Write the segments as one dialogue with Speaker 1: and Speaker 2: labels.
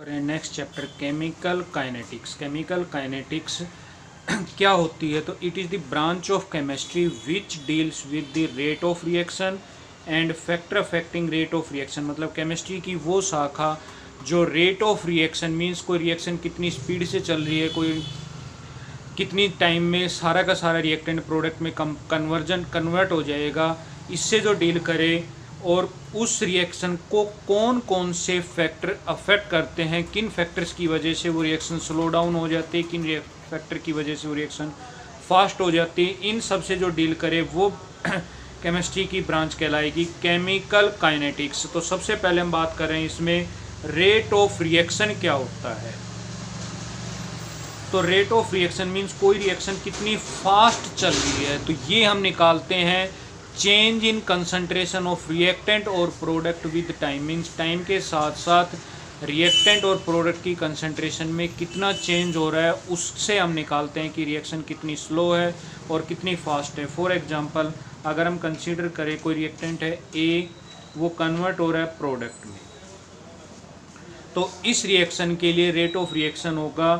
Speaker 1: Next chapter chemical kinetics. Chemical kinetics क्या होती है? तो it is the branch of chemistry which deals with the rate of reaction and factor affecting rate of reaction. मतलब chemistry की वो शाखा जो रेट ऑफ रिएक्शन मीन्स कोई रिएक्शन कितनी स्पीड से चल रही है, कोई कितनी टाइम में सारा का सारा रिएक्टेंट प्रोडक्ट में कन्वर्ट हो जाएगा, इससे जो डील करे, और उस रिएक्शन को कौन कौन से फैक्टर अफेक्ट करते हैं, किन फैक्टर्स की वजह से वो रिएक्शन स्लो डाउन हो जाती है, किन फैक्टर की वजह से वो रिएक्शन फास्ट हो जाती है, इन सब से जो डील करे वो केमिस्ट्री की ब्रांच कहलाएगी केमिकल काइनेटिक्स। तो सबसे पहले हम बात कर रहे हैं इसमें रेट ऑफ रिएक्शन क्या होता है। तो रेट ऑफ रिएक्शन मीन्स कोई रिएक्शन कितनी फास्ट चल रही है, तो ये हम निकालते हैं change in concentration of reactant और product with time. Means time के साथ साथ रिएक्टेंट और प्रोडक्ट की कंसंट्रेशन में कितना चेंज हो रहा है, उससे हम निकालते हैं कि रिएक्शन कितनी स्लो है और कितनी फास्ट है। फॉर एग्जांपल अगर हम कंसीडर करें कोई रिएक्टेंट है ए, वो कन्वर्ट हो रहा है प्रोडक्ट में, तो इस रिएक्शन के लिए रेट ऑफ रिएक्शन होगा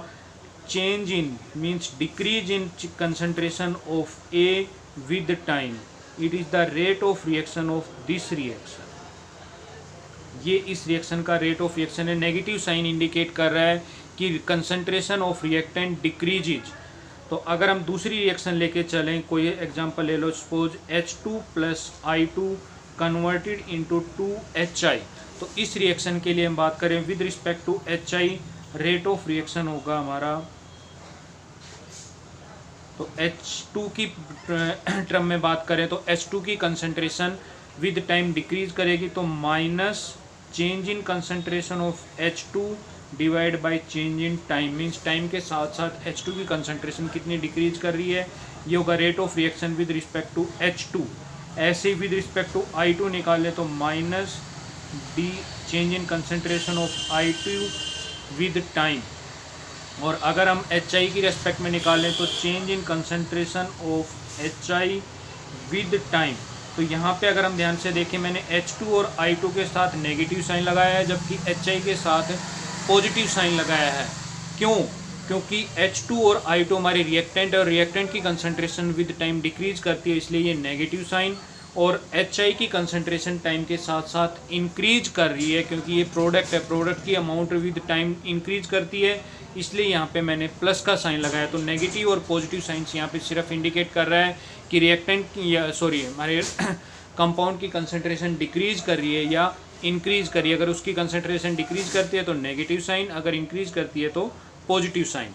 Speaker 1: change in means decrease in concentration of A with time. It is the rate of reaction of this reaction. ये इस रिएक्शन का रेट ऑफ रिएक्शन है। नेगेटिव साइन इंडिकेट कर रहा है कि कंसंट्रेशन ऑफ रिएक्टेंट डिक्रीजेज। तो अगर हम दूसरी रिएक्शन लेके चलें, कोई एग्जांपल ले लो, suppose H2 plus I2 converted into 2HI। तो इस रिएक्शन के लिए हम बात करें with respect to HI, rate of reaction होगा हमारा, तो H2 की टर्म में बात करें तो H2 की कंसंट्रेशन विद टाइम डिक्रीज करेगी, तो minus change in concentration of H2 divide by change in time. Means time के साथ साथ H2 की कंसंट्रेशन कितनी डिक्रीज कर रही है, ये होगा rate of reaction with respect to H2। ऐसे ही विद रिस्पेक्ट टू I2 निकाले तो minus D change in concentration of I2 with time. और अगर हम HI की रेस्पेक्ट में निकालें तो change in concentration of HI with time. तो यहाँ पे अगर हम ध्यान से देखें, मैंने H2 और I2 के साथ नेगेटिव साइन लगाया है, जबकि HI के साथ पॉजिटिव साइन लगाया है। क्यों? क्योंकि H2 और I2 हमारे रिएक्टेंट है और रिएक्टेंट की कंसंट्रेशन विद टाइम डिक्रीज करती है, इसलिए ये नेगेटिव साइन। और HI की कंसंट्रेशन टाइम के साथ साथ इंक्रीज कर रही है, क्योंकि ये प्रोडक्ट है, प्रोडक्ट की अमाउंट विद टाइम इंक्रीज करती है, इसलिए यहाँ पे मैंने प्लस का साइन लगाया। तो नेगेटिव और पॉजिटिव साइंस यहाँ पे सिर्फ इंडिकेट कर रहा है कि रिएक्टेंट या हमारे कंपाउंड की कंसंट्रेशन डिक्रीज कर रही है या इंक्रीज कर रही है। अगर उसकी कंसंट्रेशन डिक्रीज करती है तो नेगेटिव साइन, अगर इंक्रीज करती है तो पॉजिटिव साइन।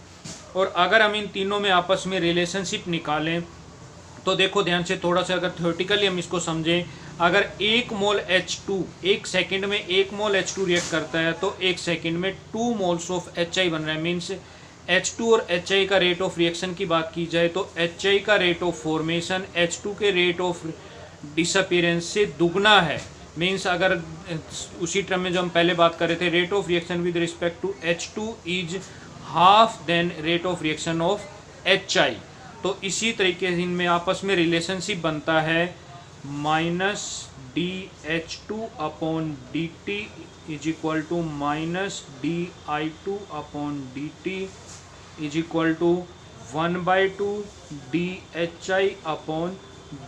Speaker 1: और अगर हम इन तीनों में आपस में रिलेशनशिप निकालें तो देखो ध्यान से, थोड़ा सा अगर थ्योरेटिकली हम इसको समझें, अगर 1 मोल H2 एक सेकंड में 1 मोल H2 रिएक्ट करता है तो 1 सेकंड में 2 मोल्स ऑफ HI बन रहा है। मीन्स H2 और HI का रेट ऑफ रिएक्शन की बात की जाए तो HI का रेट ऑफ फॉर्मेशन H2 के रेट ऑफ डिसअपीयरेंस से दुगना है। मीन्स अगर उसी टर्म में जो हम पहले बात कर रहे थे, rate of reaction with respect to H2 is half than rate of reaction of HI। तो इसी तरीके से इनमें आपस में रिलेशनशिप बनता है minus DH2 upon DT is equal to minus DI2 upon DT is equal to 1/2 DHI upon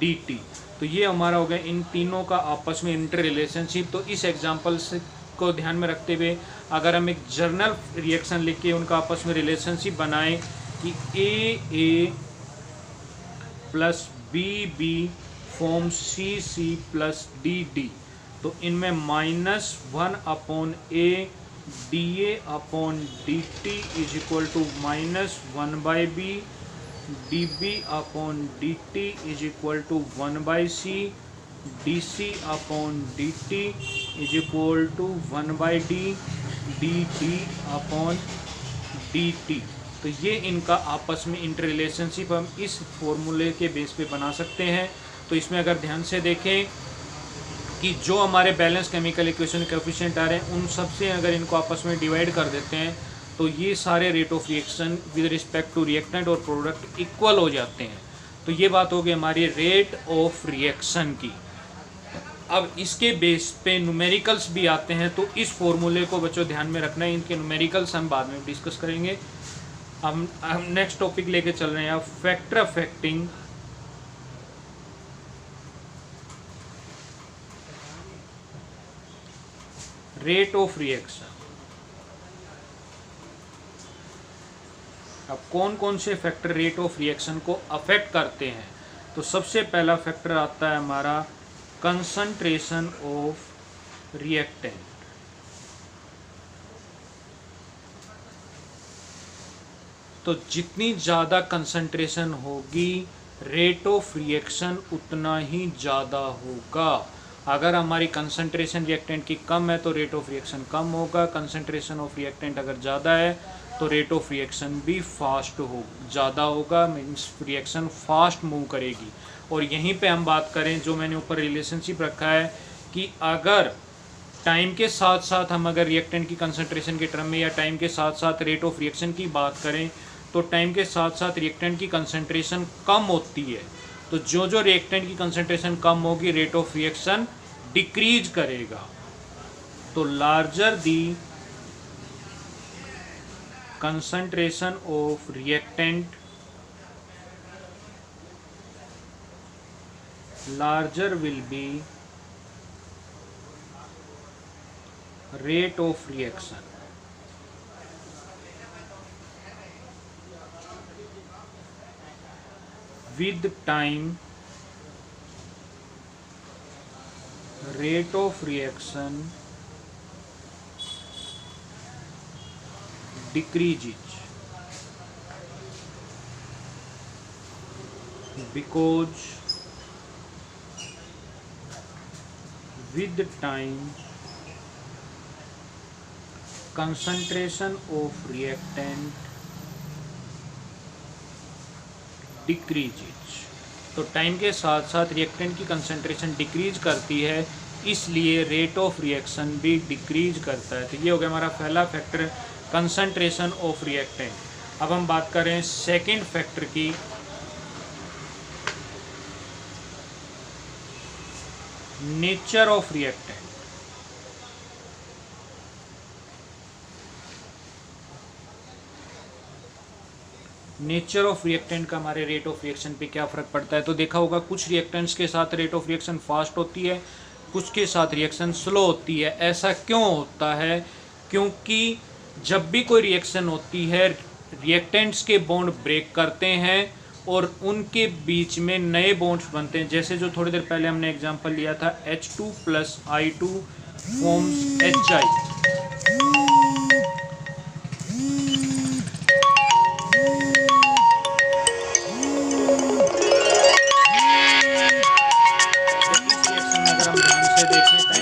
Speaker 1: DT। तो ये हमारा हो गया इन तीनों का आपस में इंटर रिलेशनशिप। तो इस एग्जांपल से को ध्यान में रखते हुए अगर हम एक जर्नल रिएक्शन लिख के उनका आपस में रिलेशनशिप बनाएं कि AA plus BB form CC plus DD, तो इनमें -1 upon A DA upon DT is equal to -1/B DB upon DT is equal to 1/C DC upon DT is equal to 1/D DD upon DT। तो ये इनका आपस में inter relationship हम इस फॉर्मूले के बेस पे बना सकते हैं। तो इसमें अगर ध्यान से देखें कि जो हमारे बैलेंस केमिकल इक्वेशन कोएफिशिएंट आ रहे हैं, उन सब से अगर इनको आपस में डिवाइड कर देते हैं तो ये सारे rate of reaction with respect to reactant और प्रोडक्ट इक्वल हो जाते हैं। तो ये बात होगी हमारी रेट ऑफ रिएक्शन की। अब इसके बेस पे न्यूमेरिकल्स भी आते हैं, तो इस फॉर्मूले को बच्चों ध्यान में रखना है। इनके न्यूमेरिकल्स हम बाद में डिस्कस करेंगे। हम नेक्स्ट टॉपिक लेके चल रहे हैं अब factor affecting rate of reaction. अब कौन कौन से फैक्टर रेट ऑफ रिएक्शन को अफेक्ट करते हैं? तो सबसे पहला फैक्टर आता है हमारा कंसंट्रेशन ऑफ रिएक्टेंट। तो जितनी ज़्यादा कंसंट्रेशन होगी रेट ऑफ रिएक्शन उतना ही ज़्यादा होगा। अगर हमारी कंसंट्रेशन रिएक्टेंट की कम है तो रेट ऑफ रिएक्शन कम होगा, कंसंट्रेशन ऑफ रिएक्टेंट अगर ज़्यादा है तो रेट ऑफ रिएक्शन भी फास्ट हो ज़्यादा होगा, मीन्स रिएक्शन फास्ट मूव करेगी। और यहीं पे हम बात करें, जो मैंने ऊपर रिलेशनशिप रखा है कि अगर टाइम के साथ साथ हम अगर रिएक्टेंट की कंसंट्रेशन के टर्म में या टाइम के साथ साथ रेट ऑफ रिएक्शन की बात करें, तो टाइम के साथ साथ रिएक्टेंट की कंसंट्रेशन कम होती है। तो जो जो रिएक्टेंट की कंसंट्रेशन कम होगी रेट ऑफ रिएक्शन डिक्रीज करेगा। तो larger the concentration of reactant, larger will be rate of reaction. With time rate of reaction decreases because with time concentration of reactant decreases। तो टाइम के साथ साथ reactant की concentration decrease करती है, इसलिए रेट ऑफ रिएक्शन भी decrease करता है। तो ये हो गया हमारा पहला फैक्टर कंसंट्रेशन ऑफ रिएक्टेंट। अब हम बात करें सेकंड फैक्टर की, nature of reactant. Nature of reactant का हमारे रेट ऑफ रिएक्शन पे क्या फ़र्क पड़ता है? तो देखा होगा कुछ रिएक्टेंट्स के साथ रेट ऑफ रिएक्शन फास्ट होती है, कुछ के साथ रिएक्शन स्लो होती है। ऐसा क्यों होता है? क्योंकि जब भी कोई रिएक्शन होती है रिएक्टेंट्स के बॉन्ड ब्रेक करते हैं और उनके बीच में नए बॉन्ड्स बनते हैं। जैसे जो थोड़ी देर पहले हमने एग्जांपल लिया था H2 + I2 फॉर्म्स HI। अगर हम ध्यान से देखें